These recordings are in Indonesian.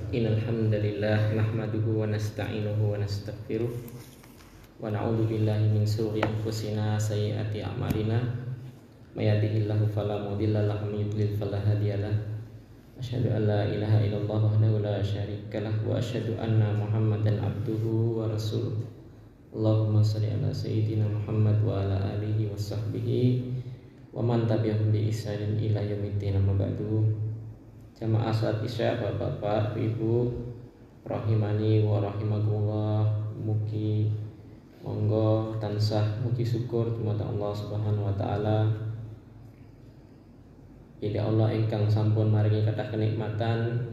Innal hamdalillah nahmaduhu wa nasta'inuhu wa nastaghfiruh wa na'udzu billahi min shururi anfusina sayyiati a'malina may yahdihillahu fala mudilla lahu wa may yudlil fala hadiyalah. Asyhadu an la ilaha illallah wahdahu la syarikalah wa asyhadu anna Muhammadan abduhu wa rasuluh. Allahumma shalli ala sayyidina Muhammad wa ala alihi wa sahbihi wa man tabi'ahum bi ihsanin ila yaumiddin. Amma ba'du. Jamaah salat Isya, bapak-bapak, ibu, rahimani wa rahimakumullah. Mugi monggo tansah mugi syukur dumateng Allah Subhanahu wa taala. Ya Allah ingkang sampun maringi kathah kenikmatan,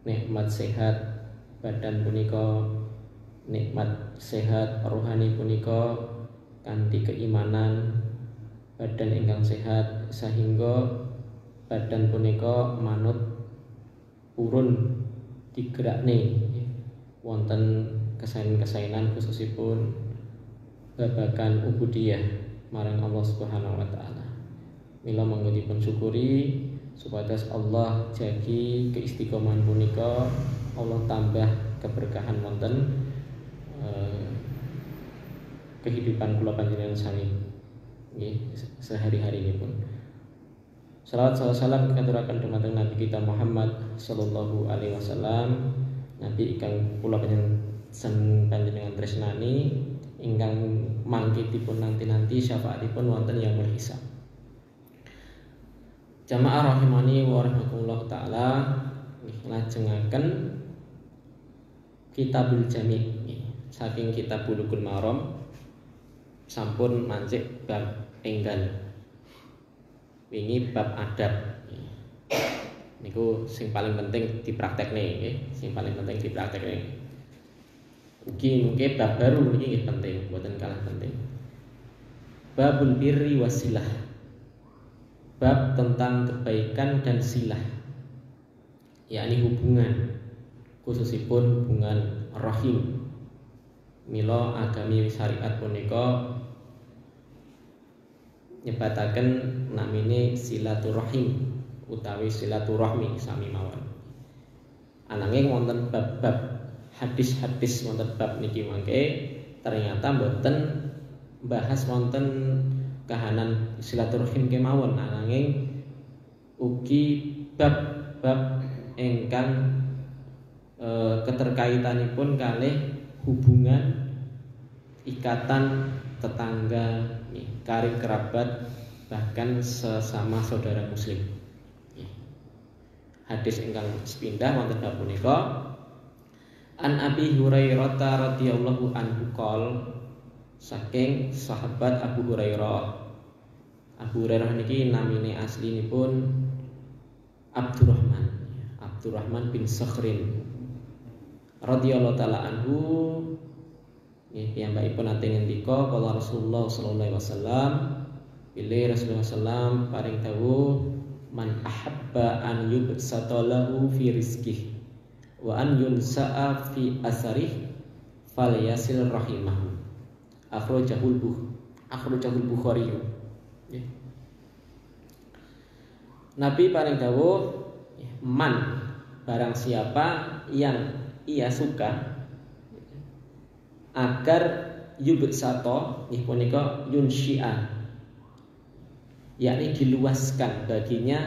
nikmat sehat badan punika, nikmat sehat rohani punika kanthi keimanan badan ingkang sehat sehingga badan punika manut purun digerakne wonten kesaenan-kesaenan khususipun babagan ubudiyah marang Allah Subhanahu wa taala. Mila monggo dipun syukuri supados Allah jagi keistiqomahan punika, Allah tambah keberkahan wonten kehidupan kula panjenengan sami nggih sehari-harinipun. Salawat salam katuraken dumateng Nabi kita Muhammad sallallahu alaihi wasallam, Nabi ingkang kula panjenengan tresnani, ingkang mangkitipun nanti syafaatipun wonten yaumul hisab. Jamaah rahimani wa rahimakumullah taala, lajengaken Kitabul Jami' saking Kitab Bulughul Maram sampun mancik bab enggal. Wingi bab adab niku sing paling penting dipraktekne nggih, sing paling penting dipraktekne. Mungkin bab baru niki penting, mboten kalah penting. Babul birri wasilah. Bab tentang kebaikan dan silah. Yakni hubungan, khususipun hubungan rahim. Mila agami syariat punika nyebataken namine silaturahim utawi silaturahmi sami mawon. Ananging wonten bab-bab hadis-hadis wonten bab niki mangke ternyata mboten bahas wonten kahanan silaturahim kemawon, ananging ugi bab-bab ingkang keterkaitanipun kalih hubungan ikatan tetangga, karib kerabat, bahkan sesama saudara muslim. Hadis ingkang sepindah wonten bab punika An Abi Hurairah radhiyallahu anhu qol, saking sahabat Abu Hurairah. Abu Hurairah niki namine aslinipun Abdurrahman bin Sakhrin radhiyallahu taala anhu. Piyambakipun nate ngendika kala Rasulullah sallallahu alaihi wasallam, bilih Rasulullah sallam paring dawuh, man ahabba an yubsata lahu fi rizqihi wa an yunsa'a fi asarihi falyasil rahimahu. Akhrajahul Bukhari. Nabi paring dawuh, man barang siapa yang ia suka agar yubsato punika yunshi'a, yakni diluaskan baginya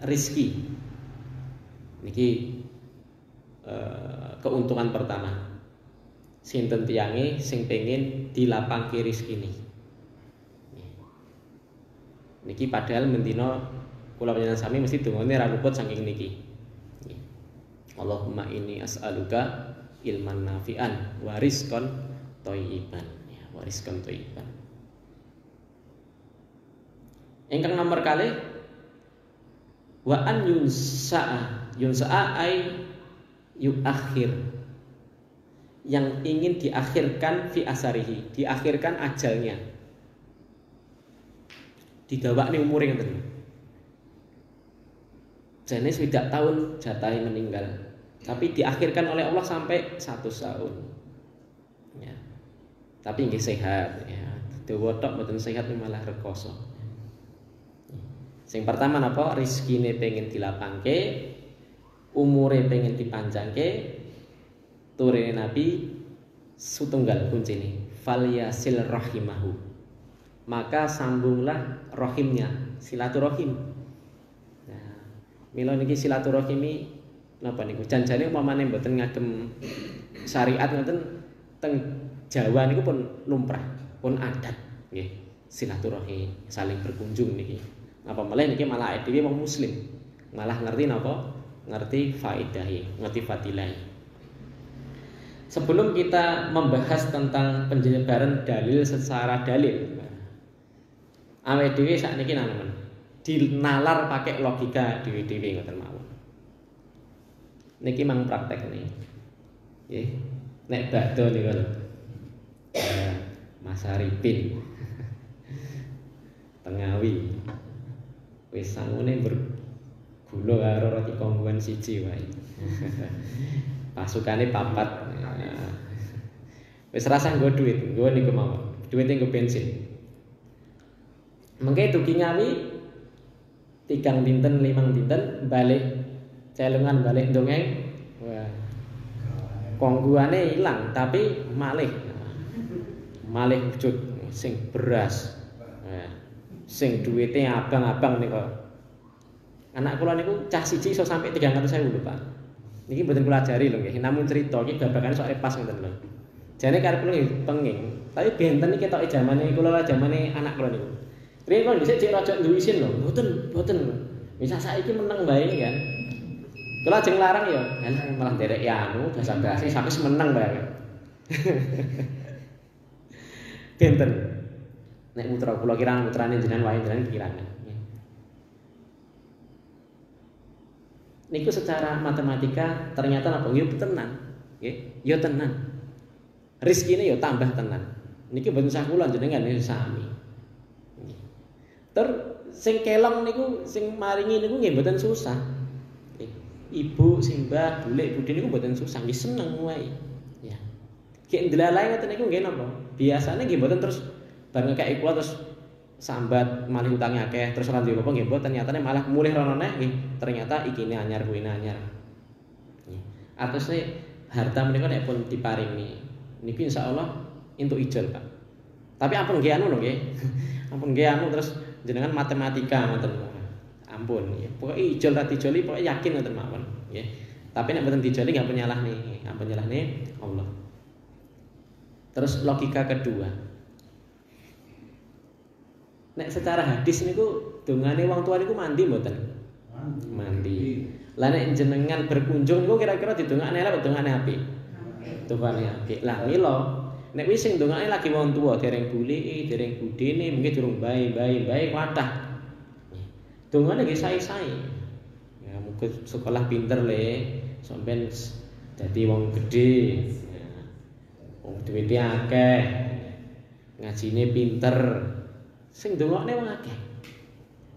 rizki. Niki keuntungan pertama. Sinten tiyange sing pengin dilapangke rizkine. Niki padahal mendina kula panjenengan sami mesti dongane ra luput saking niki. Allahumma inni as'aluka ilman nafi'an wa rizqan thayyiban. Wa rizqan thayyiban. Ingkang nomor kalih wa an yunsa'a ay yuakhir, yang ingin diakhirkan fi asarihi, diakhirkan ajalnya, didawakne umure ngeten. Jane 1 tahun jatahe meninggal, tapi diakhirkan oleh Allah sampai 1 tahun. Ya. Tapi nggih sehat ya. Dawa tok mboten sehat malah rekoso. Sing pertama napa? Rizkine pengen dilapangke, umure pengen dipanjangke, turune Nabi sutunggal kuncine, falyasil rahimahu. Maka sambunglah rahimnya, silaturahim. Nah, mila niki silaturahimi napa niku? Janjane umpamane mboten ngagem syariat ngoten teng Jawa niku pun lumrah, pun adat nggih. Silaturahim, saling berkunjung niki. Apa malah niki malah dhewe wong muslim. Malah ngerti napa? Ngerti faidahe, ngerti fadilahe. Sebelum kita membahas tentang penyebaran dalil secara dalil, awake dhewe sakniki namen dinalar pakai logika dhewe-dhewe ngoten mawon. Niki mang praktekne. Nggih. Nek bakdo niku lho. Mas Arifin. Tengawi. Wis sangune bergula karo roti kongguan siji wae. Pasukane papat. Wis rasa nggo duit, nggo niku mawon. Duite nggo bensin. Mengke dugi Ngawi 3 dinten 5 dinten balik celungan balik dongeng. Wah. Kongguane ilang tapi malih wujud sing beras. Sing duwite abang-abang niku. Anak kula niku cah siji iso sampai 300.000 lho, Pak. Niki mboten kula ajari lho nggih, namung crita iki babakane sok pas ngoten lho. Jane karep kula nggih penging, tapi benten iki ketoke jamane kula jamane anak kula niku. Riyen kok dhisik cek rada duwe isin lho, mboten. Bisa saiki meneng bae kan. Kula ajeng larang ya, malah nderek anu basa-basi sampe meneng bae. Benten. Nek putra kula kirang putrane jenengan wae jenengan kirang. Niku secara matematika ternyata napa nggih tenan. Nggih, ya tenan. Rezekine ya tambah tenan. Niki mboten sah kula jenengan sami. Tur sing kelong niku sing maringi niku nggih mboten susah. Ibu, simbah, bulik, budhe niku mboten susah, nggih seneng wae. Ya. Ki ndelalae ngoten niku nggih napa? Biasane nggih mboten terus bar ngekeki kula terus sambat malih utange akeh terus ora duwe apa nggih mboten nyatane malah mulih rono neh nggih ternyata ikine anyar kuwine anyar. Nggih. Atuse harta menika nek pun diparingi niki insyaallah entuk ijol, Pak. Tapi ampun nggih anu lho nggih. Ampun nggih anu terus jenengan matematika ngoten. Ampun nggih. Pokoke ijol ra dijoli pokoke yakin ngoten mawon nggih. Tapi nek mboten dijoli nggak penyalahne, ampun nyalahne Allah. Terus logika kedua. Nek secara hadis niku dongane wong tua niku mandi mboten? Mandi. Lah nek jenengan berkunjung niku kira-kira didongakne elek apa dongakne apik? Dongakne apik. Lah mila nek wis sing dongakne lagi wong tua dereng bulike, dereng budene, mungkin durung bae wadah. Dongane nggih sae-sae. Ya muga sekolah pinter le, sampeyan dadi wong gedhe. Ya. Wong duwite akeh. Ngajine pinter. Sing ndongakne wong akeh.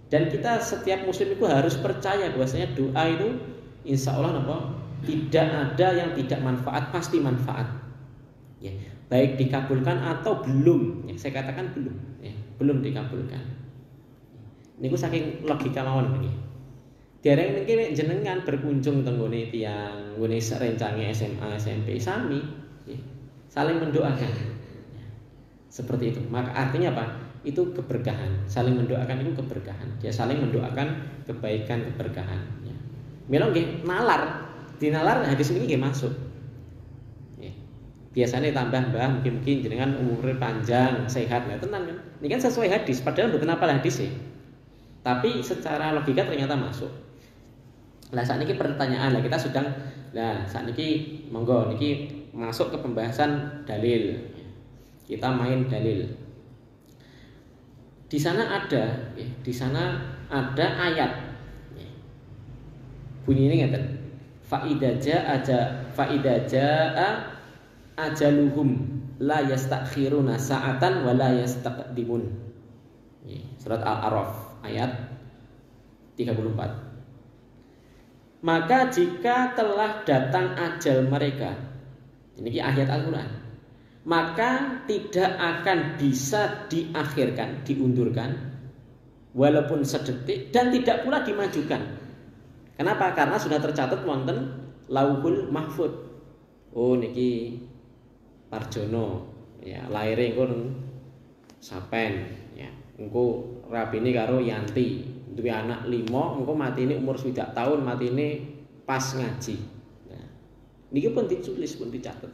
Dan kita setiap muslim itu harus percaya bahwasanya doa itu insya Allah napa tidak ada yang tidak manfaat, pasti manfaat. Ya, baik dikabulkan atau belum. Ya, saya katakan belum, ya, belum dikabulkan. Niku saking logika mawon nggih. Dereng niki nek jenengan berkunjung teng nggone tiyang, nggone rencane SMA, SMP sami, ya, saling mendoakan. Ya, seperti itu. Maka artinya apa? Itu keberkahan, saling mendoakan itu keberkahan. Dia saling mendoakan kebaikan keberkahan. Ya. Mila nggih nalar, dinalar hadis ini nggih masuk. Ya. Biasanya tambah mbah mungkin jenengan umure panjang, sehat, nah tenan kan. Ini kan sesuai hadis, padahal mboten apal hadis sih. Tapi secara logika ternyata masuk. Lah saat ini pertanyaan lah kita sedang, lah saat ini monggo niki masuk ke pembahasan dalil. Kita main dalil. Di sana ada ayat. Bunyi ini ngeten. Fa idza ajaluhum la yastakhiruna sa'atan wa la yastaqdimun. Surat Al-A'raf ayat 34. Maka jika telah datang ajal mereka, ini ayat Al-Qur'an, maka tidak akan bisa diakhirkan, diundurkan walaupun sedetik dan tidak pula dimajukan. Kenapa? Karena sudah tercatat wonten Lauhul Mahfud. Oh niki Parjono ya laire engko Sapen ya. Engko rapine karo Yanti, duwe anak 5, engko matine umur 7 tahun, matine pas ngaji. Nah, niki pun ditulis, pun dicatat.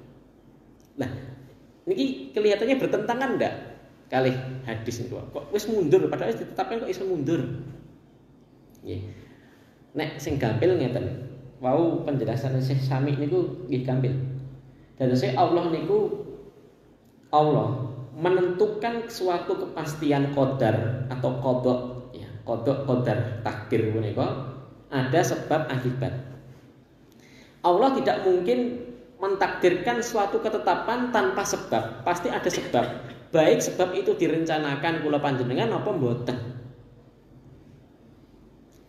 Nah, niki kelihatannya bertentangan ndak kali hadis niku. Kok wis mundur padahal ditetapkan kok iso mundur. Nggih. Nek sing gampil ngeten. Wau penjelasan Syekh Sami niku nggih gampil. Dadose Allah niku Allah menentukan suatu kepastian qadar atau qada ya, qadar takdir menika ada sebab akibat. Allah tidak mungkin mentakdirkan suatu ketetapan tanpa sebab, pasti ada sebab. Baik sebab itu direncanakan kula panjenengan apa mboten.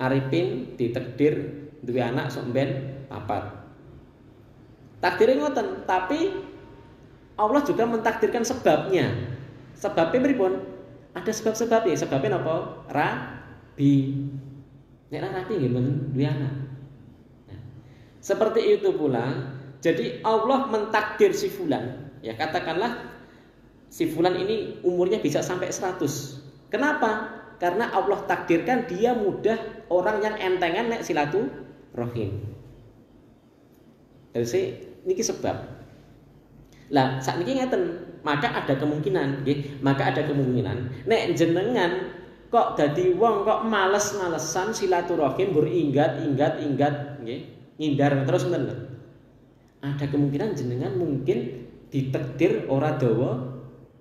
Arifin ditakdir duwe anak sok ben 4. Takdire ngoten, tapi Allah juga mentakdirkan sebabnya. Sebabnya pripun? Ada sebab-sebabnya. Sebabnya apa? Rabi. Nek rabi nggih mboten duwe anak. Nah, seperti itu pula. Jadi Allah mentakdir si fulan, ya katakanlah si fulan ini umurnya bisa sampai 100. Kenapa? Karena Allah takdirkan dia mudah orang yang entengan nek silaturahim. Jadi niki sebab. Lah sakniki ngeten, maka ada kemungkinan nggih, maka ada kemungkinan nek jenengan kok dadi wong kok males-malesan silaturahim mbur ingat nggih, ngindar terus ngoten. Ada kemungkinan jenengan mungkin ditakdir ora dawa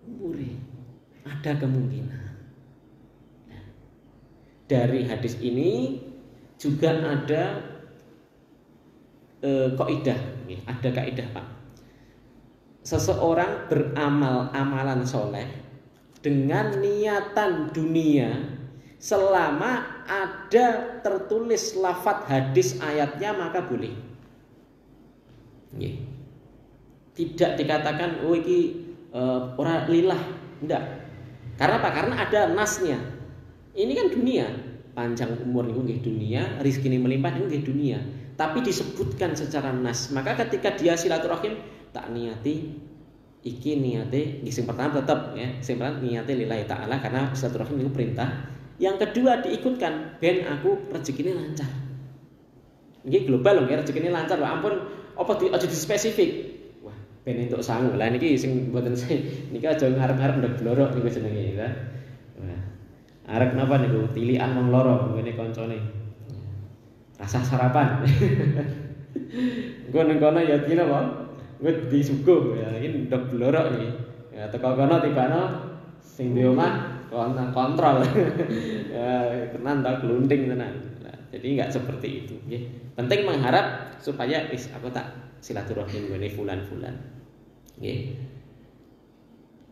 umure. Ada kemungkinan. Dari hadis ini juga ada kaidah, ada kaidah Pak. Seseorang beramal amalan soleh dengan niatan dunia selama ada tertulis lafadz hadis ayatnya maka boleh. Tidak dikatakan oh iki ora lillah, enggak. Karena apa? Karena ada nasnya. Ini kan dunia, panjang umur niku nggih dunia, rezeki melimpah niku nggih dunia. Tapi disebutkan secara nas. Maka ketika dia silaturahim tak niati iki niate nggih sing pertama tetap ya, sing pertama niate lillahi taala karena silaturahim niku perintah. Yang kedua diikutkan ben aku rezekine lancar. Nggih global lho nggih rezekine lancar lho. Ampun apa aja dispesifik. Wah, ben entuk sangu. Lah niki sing mboten niki aja ngarep-ngarep ndek blorok niku jenenge ya. Wah. Arek napa niku tilian wong loro ngene kancane. Rasa sarapan. Engko nang kono ya dina apa? Wis disuguh ya iki ndok blorok iki. Ya teko kono tibano sing di omah kontrol. Ya tenan ta glunding tenan. Nah, jadi enggak seperti itu nggih. Penting mengharap supaya wis aku tak silaturahim ngene fulan-fulan. Nggih.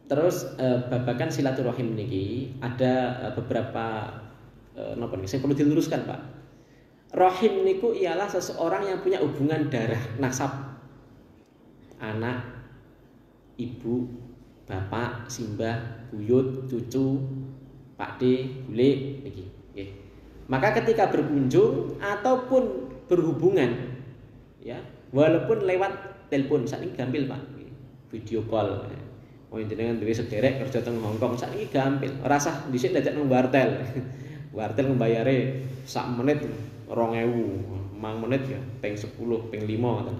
Terus babakan silaturahim niki ada beberapa napa niki sing perlu diluruskan, Pak. Rahim niku ialah seseorang yang punya hubungan darah nasab. Anak, ibu, bapak, simbah, buyut, cucu, pakde, bule niki, nggih. Maka ketika berkunjung ataupun berhubungan ya, walaupun lewat telepon, sakniki gampil, Pak. Video call. Oh jenengan duwe sederek kerja teng Hongkong sakniki gampil. Ora usah dhisik dajak nang wartel. Wartel mbayare sak menit 2000, mang menit ya ping 10, ping 5 ngoten.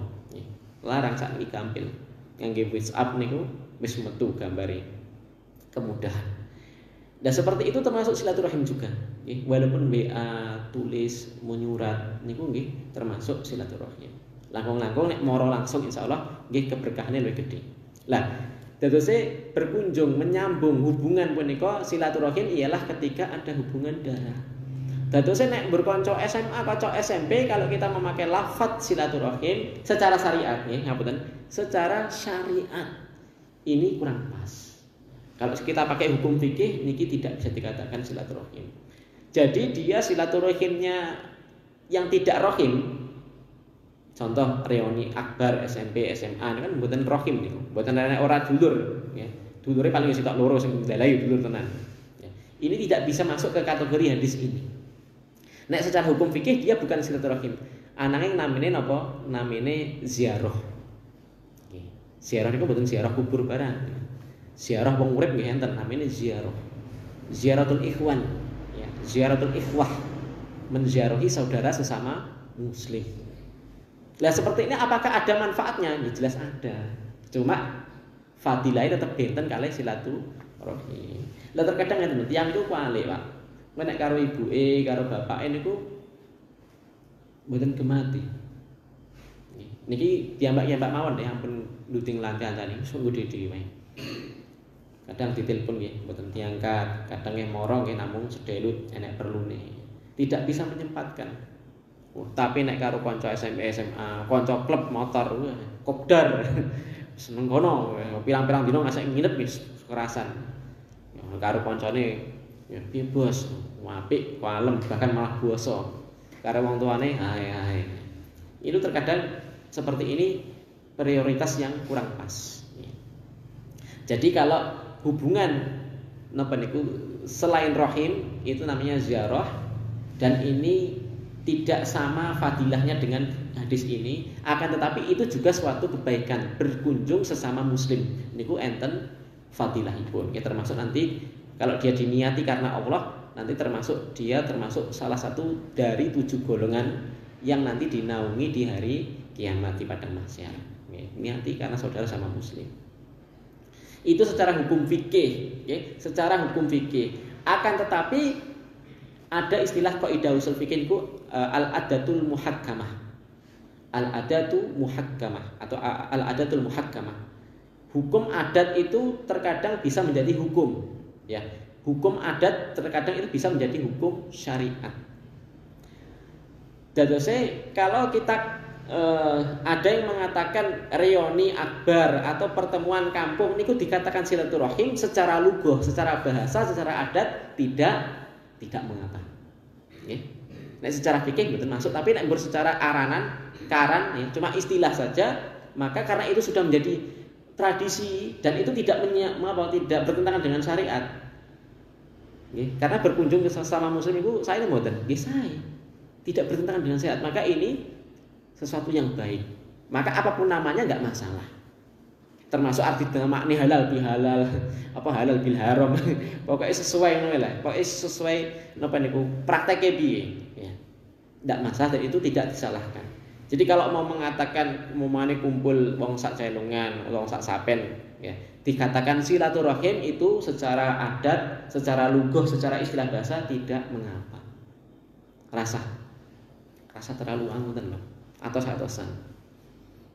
Larang sakniki gampil. Ngangge WhatsApp niku wis metu gambare. Kemudahan. Dan seperti itu termasuk silaturahim juga. Nggih, walaupun WA, tulis, menyurat niku nggih termasuk silaturahim. Langkung-langkung nek moro langsung insyaallah nggih keberkahane luwih gedhe. Lah dadose berkunjung menyambung hubungan punika silaturahim ialah ketika ada hubungan darah. Dadose nek berkonco SMA kanca SMP kalau kita memakai lafadz silaturahim secara syariat nggih, ngapunten, secara syariat ini kurang pas. Kalau kita pakai hukum fikih niki tidak bisa dikatakan silaturahim. Jadi dia silaturahimnya yang tidak rahim. Contoh reuni akbar SMP SMA ini kan mboten rahim niku. Mboten ora dulur ya. Dulure paling sitok loro sing ndalahi dulur tenan. Ya. Ini tidak bisa masuk ke kategori hadis ini. Nek secara hukum fikih dia bukan silaturahim. Ananging namine napa? Namine ziarah. Nggih. Ziarah niku mboten ziarah kubur barang. Ziarah wong urip nggih enten namine ziarah. Ziaratul ikhwan, ya, ziaratul ikhwah. Menziarahi saudara sesama muslim. Lah seperti ini apakah ada manfaatnya? Ya jelas ada. Cuma fadilahnya tetap benten kalih silaturahim. Lah terkadang ngeten tiyang niku kualik, Pak. Nek karo ibuke, karo bapake niku mboten gemati. Niki piyambak-piyambak mawon ya ampun nduting lantai-lantai niku sungguh dhewe wae. Kadang ditelepon nggih mboten diangkat, kadang nggih moro nggih namung sedelut enek perlune. Tidak bisa menyempatkan. Tapi nek karo kanca SMP SMA, kanca klub motor, kopdar seneng kono, pirang-pirang dino ngasih nginep wis kerasan. Ya, karo kancane ya piye bos, apik, kalem, bahkan malah boso. Karo wong tuane hae. Itu terkadang seperti ini prioritas yang kurang pas. Jadi kalau hubungan napa niku selain rahim itu namanya ziarah dan ini tidak sama fadilahnya dengan hadis ini, akan tetapi itu juga suatu kebaikan berkunjung sesama muslim. Niku enten fadilahipun. Ya termasuk nanti kalau dia diniati karena Allah, nanti dia termasuk salah satu dari 7 golongan yang nanti dinaungi di hari kiamat di padang mahsyar. Niati karena saudara sama muslim. Itu secara hukum fikih, ya, secara hukum fikih. Akan tetapi ada istilah kaidah usul fikih itu al-adatul muhakkamah. Al-adatu muhakkamah atau al-adatul muhakkamah. Hukum adat itu terkadang bisa menjadi hukum, ya. Hukum adat terkadang itu bisa menjadi hukum syariat. Dadose kalau kita ada yang mengatakan reuni akbar atau pertemuan kampung niku dikatakan silaturahim secara lugah, secara bahasa, secara adat tidak mengapa. Nggih. Nek secara fikih betul masuk, tapi nek secara karan ya, cuma istilah saja, maka karena itu sudah menjadi tradisi dan itu tidak bertentangan dengan syariat. Nggih. Karena berkunjung ke sesama muslim itu saya mboten, nggih saya. Tidak bertentangan dengan syariat, maka ini sesuatu yang baik. Maka apapun namanya enggak masalah. Termasuk arti dengan makna halal bihalal, apa halal bil haram. Pokoknya sesuai ngono lah. Pokoknya sesuai napa niku prakteke piye, ya. Enggak masalah dan itu tidak disalahkan. Jadi kalau mau mengatakan momane kumpul wong sak celungan, wong sak sapen, ya, dikatakan silaturahim itu secara adat, secara lugah, secara istilah bahasa tidak mengapa. Rasa terlalu ngoten lho. Atos-atosan.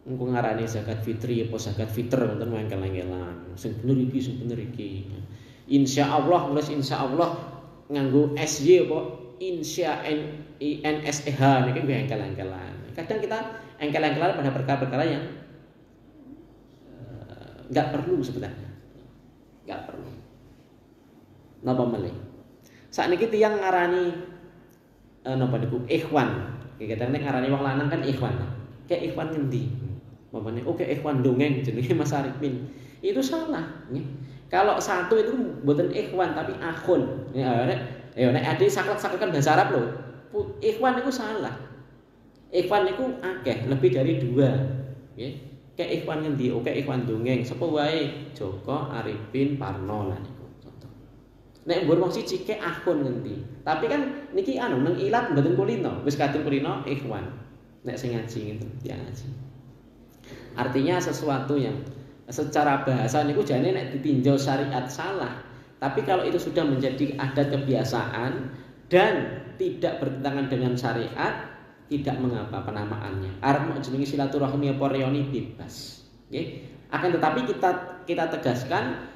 Engko ngarani zakat fitri apa zakat fitr ngoten mangkel-mangkelan. Sing bener iki. Insyaallah nulis insyaallah nganggo SY apa INSEH niki nggih engkel-engkelan. Kadang kita engkel-engkelan pada perkara-perkara yang enggak perlu sebenarnya. Enggak perlu. Napa meneh? Sakniki tiyang ngarani napa niku ikhwan. Kadang nek ngarani wong lanang kan ikhwan. Kayak ikhwan ngendi? Mamane oke ikhwan dongeng jenenge Mas Arifin. Itu salah, nggih. Kalau satu itu mboten ikhwan tapi akhun. Ya nek ade saklek-saklekan bahasa Arab lho. Ikhwan itu salah. Ikhwan itu akeh, lebih dari 2. Nggih. Kayak ikhwan ngendi? Oke ikhwan dongeng. Sapa wae? Joko, Arifin, Parno lah niku. Nek mbur wong siji kek akun ngendi. Tapi kan niki nang ilat mboten kulino, wis kadung kulino ikhwan. Nek sing ngaji ngeten, ya ngaji. Artinya sesuatu yang secara bahasa niku jane nek ditinjau syariat salah. Tapi kalau itu sudah menjadi adat kebiasaan dan tidak bertentangan dengan syariat, tidak mengapa penamaannya. Arep mau jenenge silaturahmi apa reuni bebas. Nggih. Akan tetapi kita tegaskan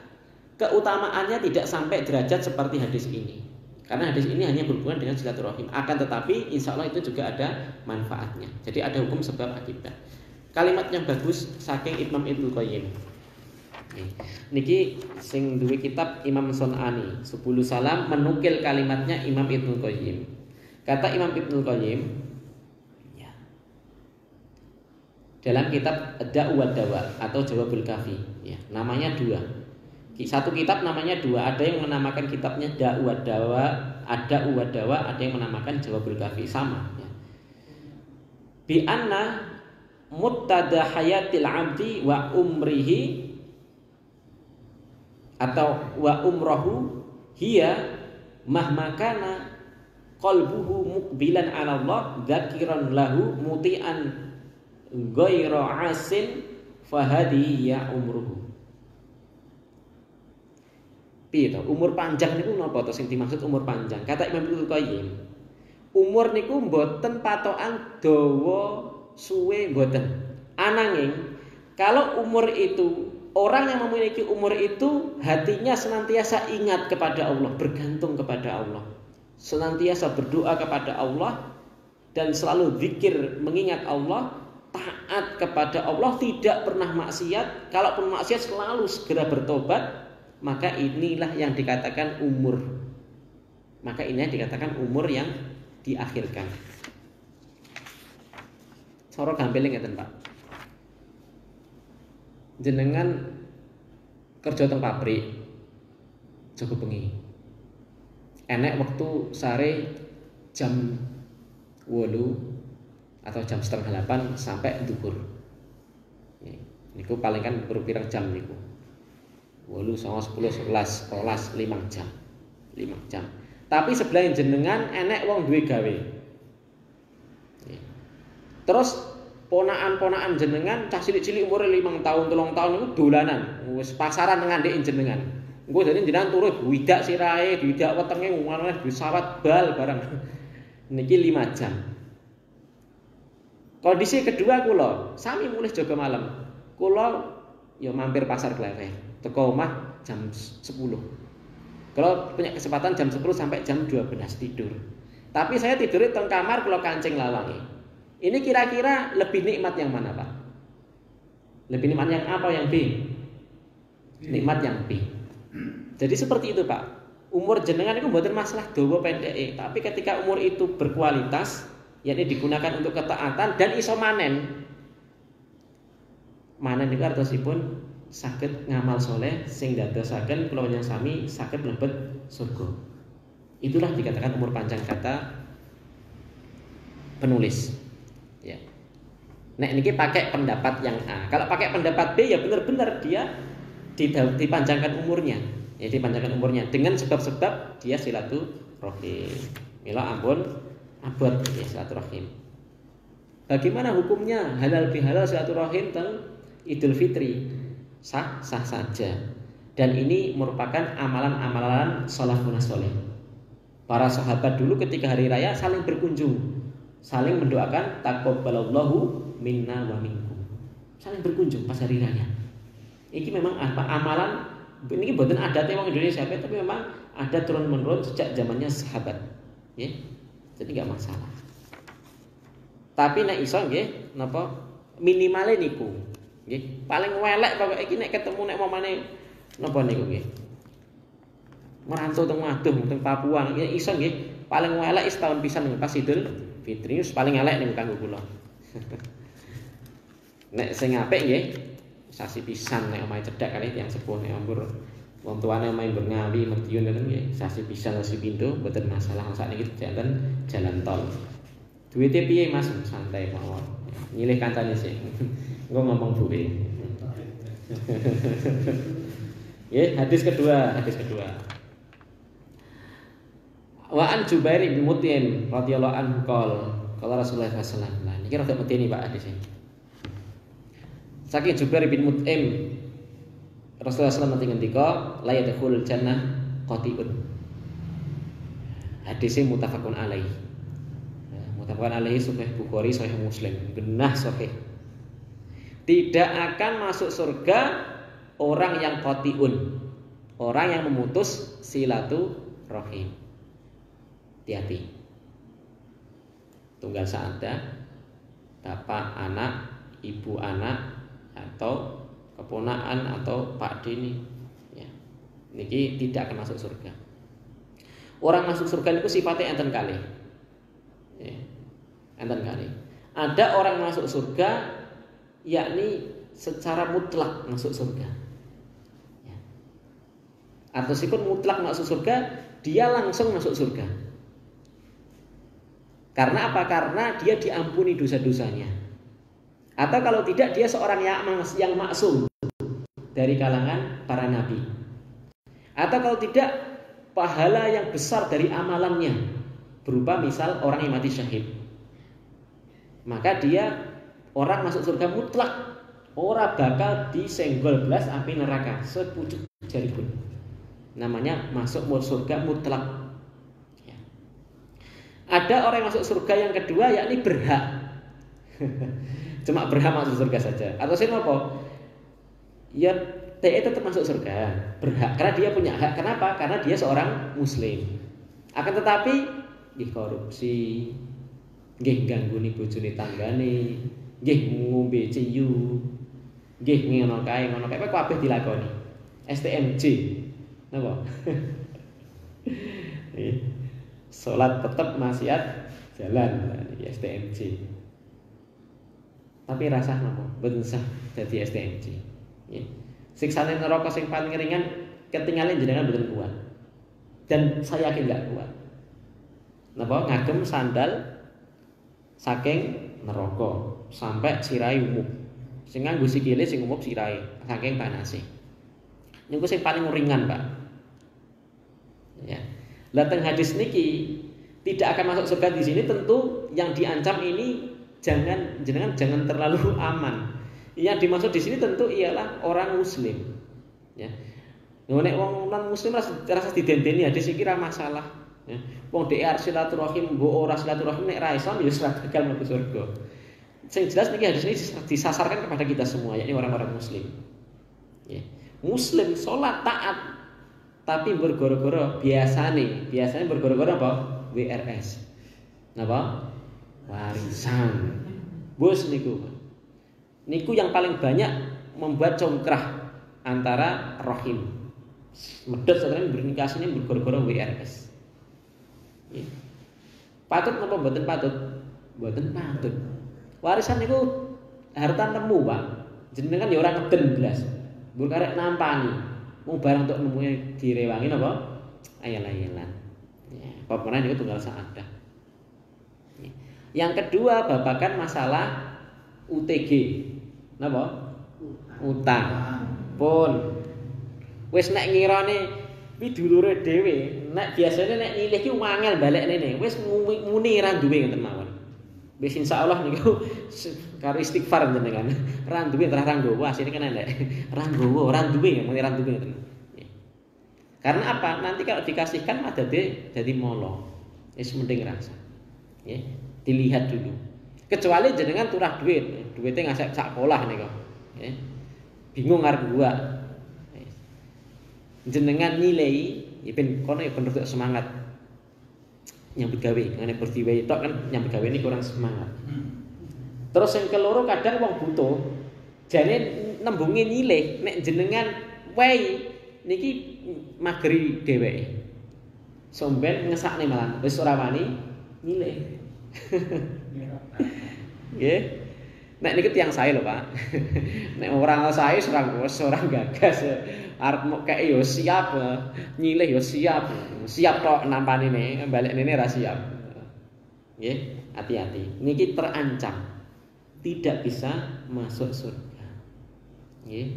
keutamaannya tidak sampai derajat seperti hadis ini. Karena hadis ini hanya berhubungan dengan silaturahim. Akan tetapi insya Allah itu juga ada manfaatnya. Jadi ada hukum sebab akibat. Kalimat yang bagus saking Imam Ibnu Qayyim. Niki sing duwe kitab Imam Sun'ani 10 Salam menukil kalimatnya Imam Ibnu Qayyim. Kata Imam Ibnu Qayyim ya, dalam kitab Da'u wa Dawa atau Jawabul Kafi ya, namanya 2. Satu kitab namanya 2, ada yang menamakan kitabnya Da'u wa Dawa, ada wadawa, ada yang menamakan jawabul kafi, sama ya. Bi anna muttada hayatil abdi wa umrihi atau wa umrohu hiya mahmakana qalbuhu muqbilan 'ala Allah dzakiran lahu muti'an ghairu asin fahadihi ya umruhu. Piye to? Umur panjang niku napa to sing dimaksud umur panjang? Kata Imam Ibnu Qayyim, umur niku mboten patokan dawa suwe mboten. Ananging kalau umur itu, orang yang memiliki umur itu hatinya senantiasa ingat kepada Allah, bergantung kepada Allah, senantiasa berdoa kepada Allah dan selalu zikir mengingat Allah, taat kepada Allah, tidak pernah maksiat, kalaupun maksiat selalu segera bertobat, maka inilah yang dikatakan umur. Maka ini yang dikatakan umur yang diakhirkan. Cara gampile ngeten, Pak. Jenengan kerja teng pabrik jaga bengi. Enek waktu sare jam 8 atau jam setengah 8 sampai duhur. Niku paling kan pirang jam niku. 8, 9, 10, 11, 12, 5 jam. 5 jam. Tapi sebelah jenengan enek wong duwe gawe. Terus ponaan-ponaan jenengan cah cilik-cilik umure 5 tahun, 3 tahun niku dolanan, wis pasaran ngandhek jenengan. Engko dene jenengan turu widak sirahe, widak wetenge ngono disawat bal barang. Niki 5 jam. Kondisi kedua kula, sami mulih jaga malam. Kula ya mampir pasar Kleweh. Teko omah jam 10. Kalau punya kesempatan jam 10 sampai jam 12 tidur. Tapi saya tidur di kamar kula kancing lawange. Ini kira-kira lebih nikmat yang mana, Pak? Lebih nikmat yang apa, yang B? Nikmat yang B. Jadi seperti itu, Pak. Umur jenengan itu mboten masalah dawa pendeke, tapi ketika umur itu berkualitas, yakni digunakan untuk ketaatan dan iso manen. Manen niku artosipun saged ngamal soleh sing dadosaken kula panjenengan sami saged mlebet surga. Itulah dikatakan umur panjang kata penulis. Ya. Nek niki pakai pendapat yang A. Kalau pakai pendapat B ya benar-benar dia dipanjangkan umurnya. Ya dipanjangkan umurnya dengan sebab-sebab dia silaturahim. Mila ampun abot ya silaturahim. Bagaimana hukumnya halal bihalal silaturahim teng Idul Fitri? Sah saja. Dan ini merupakan amalan-amalan salafun saleh. Para sahabat dulu ketika hari raya saling berkunjung, saling mendoakan taqabbalallahu minna wa minkum. Saling berkunjung pas hari raya. Ini memang apa amalan ini mboten adate wong Indonesia, tapi memang ada turun-menurun sejak zamannya sahabat. Ya. Jadi enggak masalah. Tapi nek iso nggih napa minimale niku. Nggih, paling welek pokoke iki nek ketemu nek momane napa niku nggih. Merantau teng Maduh, teng Papua nggih iso nggih, paling welek setahun pisan pas Idul Fitri paling elek niku kanggo kula. Nek sing apik nggih sasi pisan nek omahe cedhak kali tiyang sepuh nek ampur wong tuane omahe mbur Ngawi, Madiun ngoten nggih, sasi pisan sasi pindho mboten masalah sakniki jalan tol. Duwite piye Mas? Santai mawon. Nyilih kancane sik. Engko ngomong duwe. Ya, hadis kedua. Wa an Jubair bin Mut'im radhiyallahu anhu qala Rasulullah sallallahu alaihi wasallam. Nah, niki rada medeni Pak hadis ini. Saking Jubair bin Mut'im Rasulullah sallallahu alaihi wasallam ngendika la yadkhulul jannah qati'un. Hadisnya muttafaqun alaih. Muttafaqun alaih sahih Bukhari, sahih Muslim, genah sahih. Tidak akan masuk surga orang yang qati'un, orang yang memutus silaturahim. Hati-hati. Tunggal saada, bapak anak, ibu anak, atau keponakan atau Pak Dini, ya. Niki tidak akan masuk surga. Orang masuk surga itu sifatnya enten kali. Ya. Enten kali. Ada orang masuk surga yakni secara mutlak masuk surga. Ya. Artosipun mutlak masuk surga dia langsung masuk surga. Karena apa? Karena dia diampuni dosa-dosanya. Atau kalau tidak, dia seorang yang maksum dari kalangan para nabi. Atau kalau tidak, pahala yang besar dari amalannya, berupa misal orang yang mati syahid. Maka dia orang masuk surga mutlak, ora bakal disenggol belas api neraka sepucuk jari pun. Namanya masuk surga mutlak. Ya. Ada orang yang masuk surga yang kedua, yakni berhak. Cuma berhak masuk surga saja. Atau sih apa? Ya dia tetap masuk surga, berhak karena dia punya hak. Kenapa? Karena dia seorang muslim. Akan tetapi nggih korupsi, nggih gangguni bojone tanggane, nggih ngombe ciyu, nggih ngono kae kabeh dilakoni. STMJ. Napa? Salat tetap maksiat jalan STMJ. Tapi rasah napa? Mboten sah dadi STMJ. Nggih. Siksane neraka sing paling ringan ketinggalan jenengan mboten kuat. Dan saya yakin enggak kuat. Napa ngagem sandal saking neraka sampai sirahe umup. Sing nganggo sikile sing umup sirahe saking panase. Niku sing paling ringan, Pak. Ya. Lah teng hadis niki tidak akan masuk surga di sini, tentu yang diancam ini jenengan jangan terlalu aman. Yang dimaksud di sini tentu ialah orang muslim. Ya. Nek wong non muslim rasa didenteni hadis iki ra masalah. Ya. Wong dhek silaturahim mbok ora silaturahim nek ra Islam ya ora bakal mlebu surga. Sing jelas niki hadis ini disasarkan kepada kita semua, yakni orang-orang muslim. Ya. Muslim salat taat tapi bergoro-goro biasanya bergoro-goro apa? WRS. Napa? Warisan. Bos niku yang paling banyak membuat congkrah antara rahim. Medhot sekarang bernikah ini bergoro-goro WRS. Ya. Patut napa mboten patut? Mboten patut. Warisan niku harta nemu, Pak. Jenengan ya ora ngeden blas. Mbok karek nampani. Wong barang untuk nemune direwangi napa? Ayal-ayalan. Ya, pemenang niku tunggal saadah. Ya. Yang kedua, babakan masalah UTG. Napa? Utang. Pun wis nek ngirane pidulure dhewe, nek biasane nek nyilih ki wangel balekne wis muni ra duwe ngoten mawon. Wis insyaallah niku karo istighfar jenengan. Ra duwe terah ra nggowo asine kan nek ra nggowo, ra duwe muni ra duwe ngoten. Karena apa? Nanti kalau dikasihkan mah dadi molo. Wis mending rasa. Nggih, dilihat dulu. Kecuali jenengan turah duitnya ngasih sak polah nih kok, bingung arep gua, jenengan nilai, ya ben kono ya bener semangat, nyambut gawe, ngene peristiwa itu kan nyambut gawe ini kurang semangat. Terus yang keloro kadang wong butuh, jane nembungi nilai, nek jenengan wae niki mageri dheweke, somben ngesakne malah, wis ora wani nilai. Nggih. Nek niki tiyang sae lho, Pak. Nek orang sae seorang gagas arep mok kek yo siap, nyilih yo siap. Siap tok nampanine, balekne ra siap. Nggih, hati-hati. Niki terancam tidak bisa masuk surga. Nggih.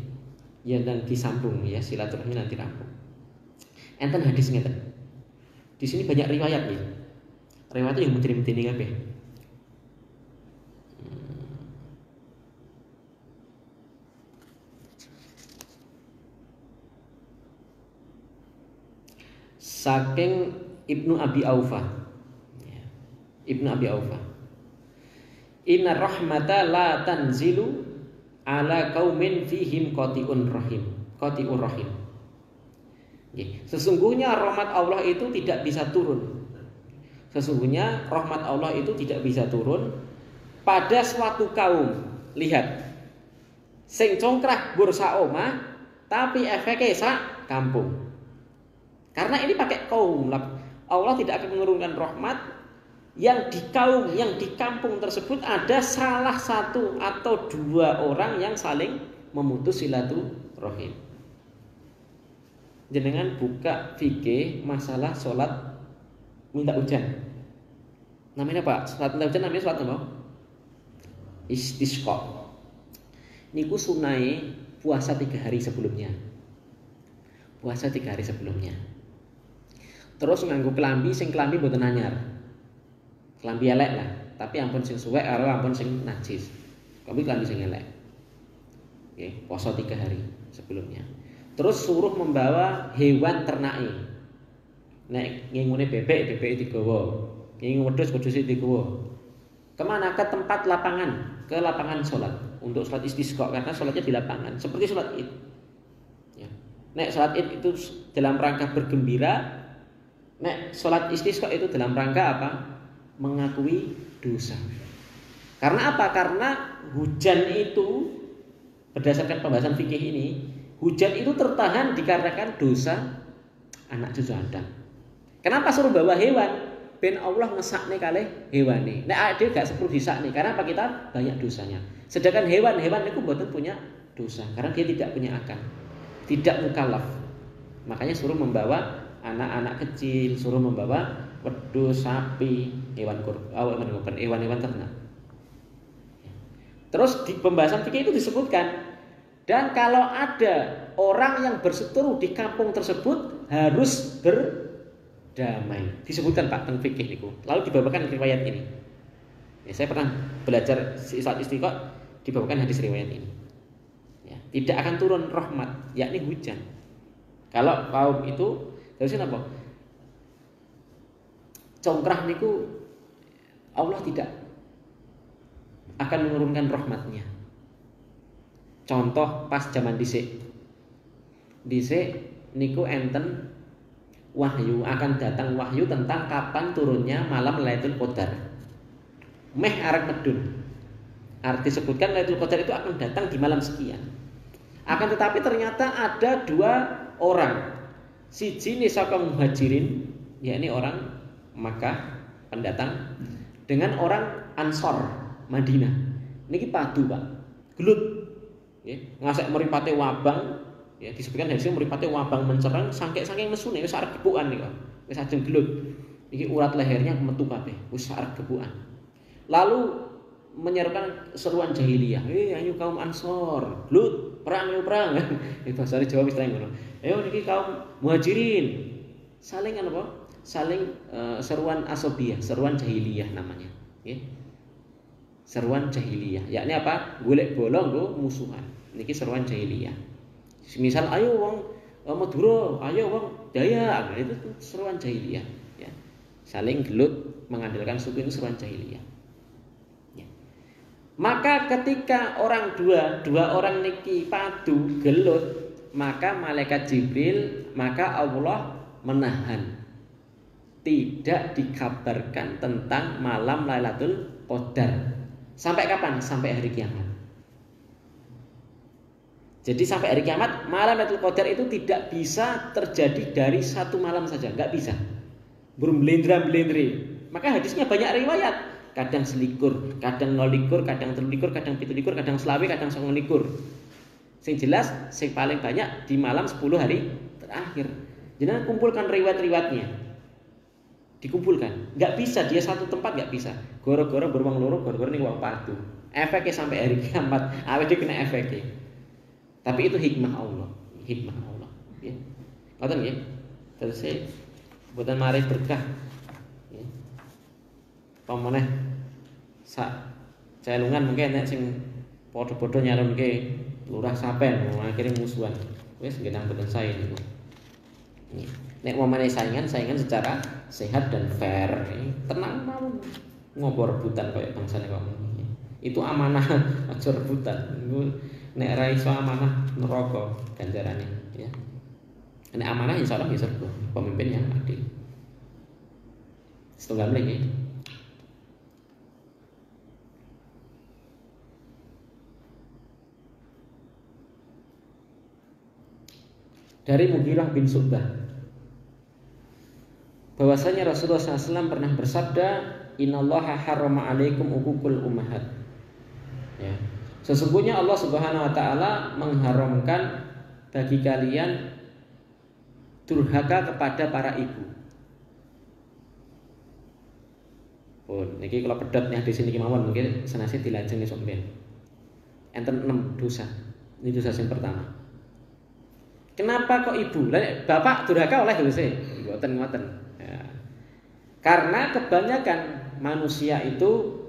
Ya dan disambung ya silaturahmi nanti rampung. Enten hadis ngeten. Di sini banyak riwayat nih. Riwayat yang menteri-menteri kabeh. Saking Ibnu Abi Aufa. Ibnu Abi Aufa. Inna rahmata la tanzilu ala qaumin fihim qati'ur rahim. Sesungguhnya rahmat Allah itu tidak bisa turun. Sesungguhnya rahmat Allah itu tidak bisa turun pada suatu kaum. Lihat, sing congkrah gur sak omah, tapi efeknya sak kampung. Karena ini pakai kaum. Allah tidak akan menurunkan rahmat yang di kaum, yang di kampung tersebut ada salah satu atau dua orang yang saling memutus silaturahim. jenengan buka fikih masalah sholat minta hujan. Namanya apa? Sholat minta hujan namanya sholat apa? Istisqa. Niku sunai puasa 3 hari sebelumnya. Puasa 3 hari sebelumnya. Terus nganggo kelambi sing kelambi mboten anyar. Kelambi elek lah, tapi ampun sing suwek karo ampun sing najis. Kelambi sing elek. Oke, puasa 3 hari sebelumnya. Terus suruh membawa hewan ternake. Nek ngingune bebek digawa. Ngingu wedhus digawa. Kemana? Ke tempat lapangan, ke lapangan sholat untuk sholat istisqa karena sholatnya di lapangan seperti sholat id. Ya. Nek sholat id itu dalam rangka bergembira, nek sholat istisqa itu dalam rangka apa? Mengakui dosa. Karena apa? Karena hujan itu berdasarkan pembahasan fikih ini, hujan itu tertahan dikarenakan dosa anak cucu Adam. Kenapa suruh bawa hewan? Ben Allah ngesakne kalih hewane. Nek ade gak sepuluh disakne karena apa? Kita banyak dosanya. Sedangkan hewan itu mboten punya dosa karena dia tidak punya akal. Tidak mukallaf. Makanya suruh membawa anak-anak kecil, suruh membawa wedhus, sapi, hewan-hewan ternak. Terus di pembahasan fikih itu disebutkan, dan kalau ada orang yang berseteru di kampung tersebut harus berdamai. Disebutkan Pak tentang fikih niku. Lalu dibawakan riwayat ini. Ya, saya pernah belajar saat istiqo dibawakan hadis riwayat ini. Ya, tidak akan turun rahmat, yakni hujan. Kalau kaum itu terusnya apa? Congkrah niku Allah tidak akan menurunkan rahmatnya. Contoh pas zaman dhisik niku enten wahyu, akan datang wahyu tentang kapan turunnya malam Lailatul Qadar. Meh arep medun. Arti sebutkan Lailatul Qadar itu akan datang di malam sekian. Akan tetapi ternyata ada 2 orang. Siji ni saka muhajirin, yakni orang Makkah pendatang, dengan orang Ansor Madinah. Niki padu, Pak. Gelut. Nggih, ngasek mripate wabang, ya disebutkan dari sini mripate wabang mencereng saking mesune wis arep gepukan niku. Wis ajeng gelut. Iki urat lehernya metu kabeh, wis arep gepukan. Lalu menyerukan seruan jahiliyah. Ayo kaum Ansor, gelut, perang. Itu bahasa Jawa wis ngono. Ayo niki kaum muhajirin. Saling apa? Saling seruan asobiyah, seruan jahiliyah namanya. Nggih. Seruan jahiliyah, yakni apa? Golek bolong nggo musuhan. Niki seruan jahiliyah. Misal ayo wong Madura, ayo wong Dayak, itu seruan jahiliyah, ya. Saling gelut mengandalkan suku itu seruan jahiliyah. Ya. Maka ketika dua orang niki padu gelut, maka malaikat Jibril, maka Allah menahan. Tidak dikabarkan tentang malam Lailatul Qadar. Sampai kapan? Sampai hari kiamat. Jadi sampai hari kiamat malam Lailatul Qadar itu tidak bisa terjadi dari satu malam saja, nggak bisa. Bermelindra-melindri. Maka hadisnya banyak riwayat. Kadang selikur, kadang 0 kadang 3 kadang 7, kadang selawe, kadang 9. Sing jelas, sing paling banyak di malam 10 hari terakhir. Jangan kumpulkan riwayat-riwayatnya. Dikumpulkan, nggak bisa dia satu tempat nggak bisa. Goro-goro beruang loro, goro-goro nih wong padu. Efeknya sampai hari kiamat, awet dia kena efeknya. Tapi itu hikmah Allah, ya. Ngoten nggih. Terus buatan mari berkah. Ya. Pamane sak celungan mungkin nek sing padha-padha nyalonke lurah sapen, akhirnya musuhan. Wis nggih boten sae niku. Nek mamane saingan secara sehat dan fair, tenang mawon. Ngopo rebutan koyo bangsane kok. Itu amanah aja rebutan. Nek ra iso amanah neraka ganjarane, ya. Nek amanah insyaallah bisa pemimpin yang adil. Setunggal lagi. Dari Mughirah bin Syu'bah, bahwasanya Rasulullah SAW pernah bersabda, Innallaha harrama alaikum uququl ummahat. Ya. Sesungguhnya Allah Subhanahu wa taala mengharamkan bagi kalian durhaka kepada para ibu. Pun niki kalau pedhot nih di sini kemauan mungkin senasih dilajeng esuk ben. Enten 6 dosa. Ini dosa yang pertama. Kenapa kok ibu? Lah bapak durhaka oleh dosa. Ngoten. Ya. Karena kebanyakan manusia itu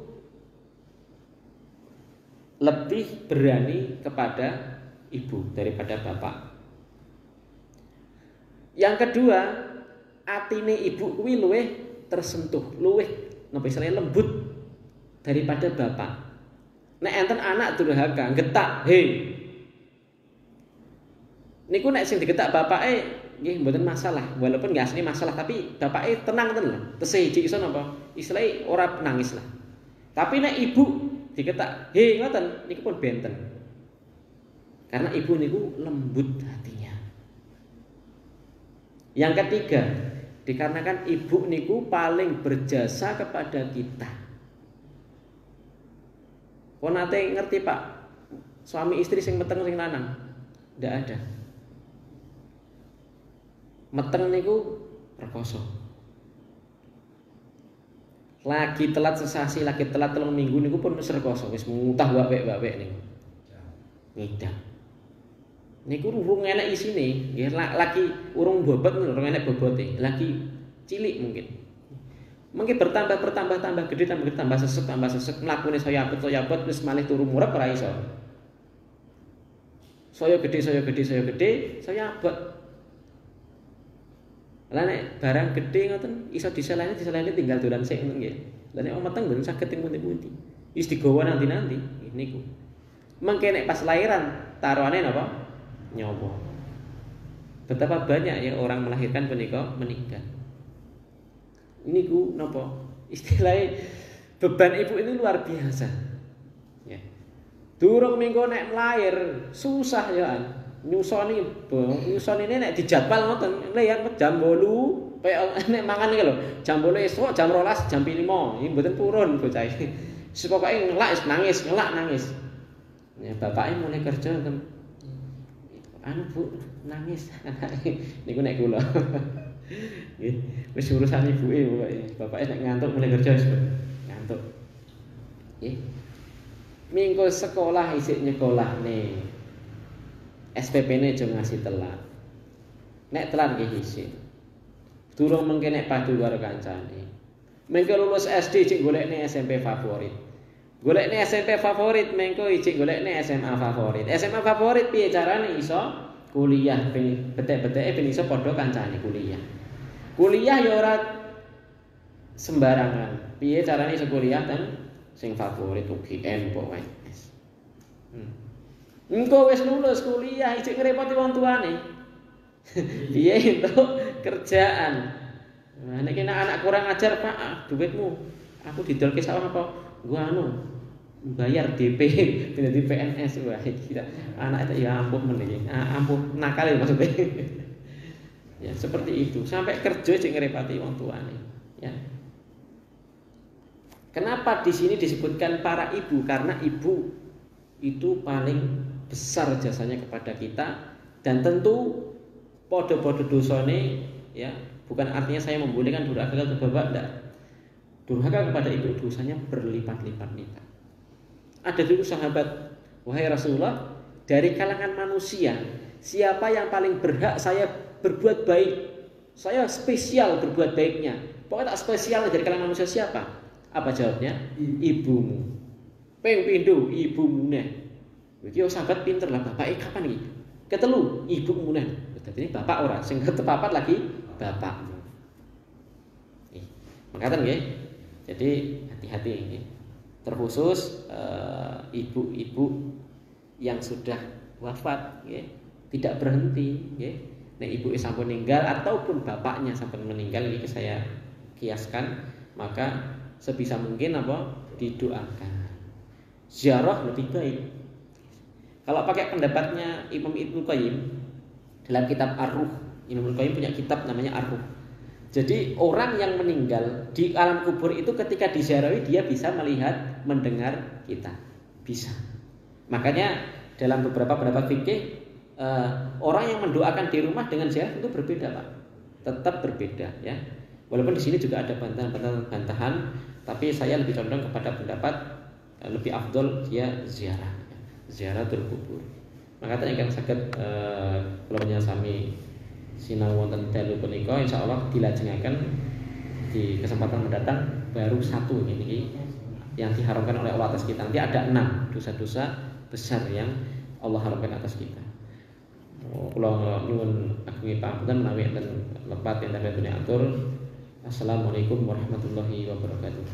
lebih berani kepada ibu daripada bapak. Yang kedua, atine ibu kuwi luwih tersentuh, luwih napa istilahnya lembut daripada bapak. Nek enten anak durhaka, getak, "Hei." Niku nek sing digetak bapake nggih mboten masalah, walaupun nggak asli masalah, tapi bapake tenang ten lho. Tesih iki iso napa? Istilahnya ora nangis lah. Tapi nek ibu digetak, "Hei," ngoten, niku pun benten. Karena ibu niku lembut hatinya. Yang ketiga, dikarenakan ibu niku paling berjasa kepada kita. Kok nate ngerti Pak, suami istri sing meteng sing lanang? Ndak ada. Meteng niku rekoso. Lagi telat sesasi, lagi telat 3 minggu niku pun wis rekoso, wis mutah wapik-wapik niku. Ngidam. Niku urung enek isine, nggih lagi urung bobot, urung enek bobote, lagi cilik mungkin. Mungkin bertambah gede, tambah sesek, mlakune saya abot wis malih turu murep ora iso. Saya gede, saya abot. Lah nek barang gede ngoten iso diselehne tinggal dolan sik ngoten nggih. Lah nek meteng mboten saged ing pundi-pundi. Wis digawa nanti niku. Mengke nek pas lahiran taruhane napa? Nyawa. Betapa banyak ya orang melahirkan punika meninggal. Niku napa? Istilahnya beban ibu ini luar biasa. Ya. Durung minggu nek lahir susah ya. Nyusoni ini nek dijadwal ngoten, lihat jam 8 kayak nek mangan iki lho, jam 8 esuk, jam 12, jam 5. Iki mboten purun bocah iki. Pokoke ngelak nangis. Ya bapake mulai kerja anu Bu, nangis. Niku nek kula. Nggih, wis urusan ibuke pokoke. Bapake nek ngantuk mulai kerja wis ngantuk. Nggih. Minggu sekolah isih nyekolahne. SPP-ne aja ngasih telat. Nek telat nggih isih. Durung mengke nek padu karo kancane. Mengke lulus SD cek golekne SMP favorit. Golekne SMP favorit mengko cek golekne SMA favorit. SMA favorit piye carane iso kuliah ben betek-beteke ben iso padha kancane kuliah. Kuliah ya ora sembarangan. Piye carane iso kuliah ten sing favorit UGM pokoke. Engko wis lulus kuliah isih ngrepoti wong tuane. Piye entuk kerjaan. Nah nek anak kurang ajar, Pak, duitmu aku didolke sawang apa? Gua bayar DP dadi PNS. Wah, gila. Anak itu ya ampuh meneh. Ampuh nakal maksudnya. Ya, seperti itu. Sampai kerja sing ngrepati wong tuane, ya. Kenapa di sini disebutkan para ibu? Karena ibu itu paling besar jasanya kepada kita, dan tentu podo-podo dosane ya, bukan artinya saya membolehkan durhaka ke bapak, enggak. Durhaka kepada ibu dosanya berlipat-lipat. Ada dulu sahabat, wahai Rasulullah, dari kalangan manusia siapa yang paling berhak saya berbuat baik, saya spesial berbuat baiknya, pokoknya tak spesial dari kalangan manusia siapa? Apa jawabnya? Ibumu. Ping pindho ibumu neh. Iki sahabat pinter lah, bapak kapan iki? Ketelu ibumu neh. Dadi bapak ora, sing ketepapat lagi bapak. Makaten nggih. Jadi hati-hati nggih. Terkhusus ibu-ibu yang sudah wafat nggih, tidak berhenti nggih. Nek ibuke sampun meninggal ataupun bapaknya sampun meninggal, ini saya kiaskan, maka sebisa mungkin didoakan. Ziarah lebih baik. Kalau pakai pendapatnya Imam Ibnu Qayyim dalam kitab Ar-Ruh, Imam Ibnu Qayyim punya kitab namanya Ar-Ruh. Jadi orang yang meninggal di alam kubur itu ketika diziarahi dia bisa melihat, mendengar kita, bisa. Makanya dalam beberapa fikih orang yang mendoakan di rumah dengan ziarah itu berbeda, Pak. Tetap berbeda ya. Walaupun di sini juga ada bantahan, tapi saya lebih condong kepada pendapat lebih afdol dia ziarah, ziaratul kubur. Maka yang saged kula sami sinau wonten dalu punika insyaallah dilajengaken di kesempatan mendatang baru satu ini yang diharamkan oleh Allah atas kita. Nanti ada 6 dosa-dosa besar yang Allah haramkan atas kita. Kula nyuwun agung pangapunten menawi enten lepat enten atur. Assalamualaikum warahmatullahi wabarakatuh.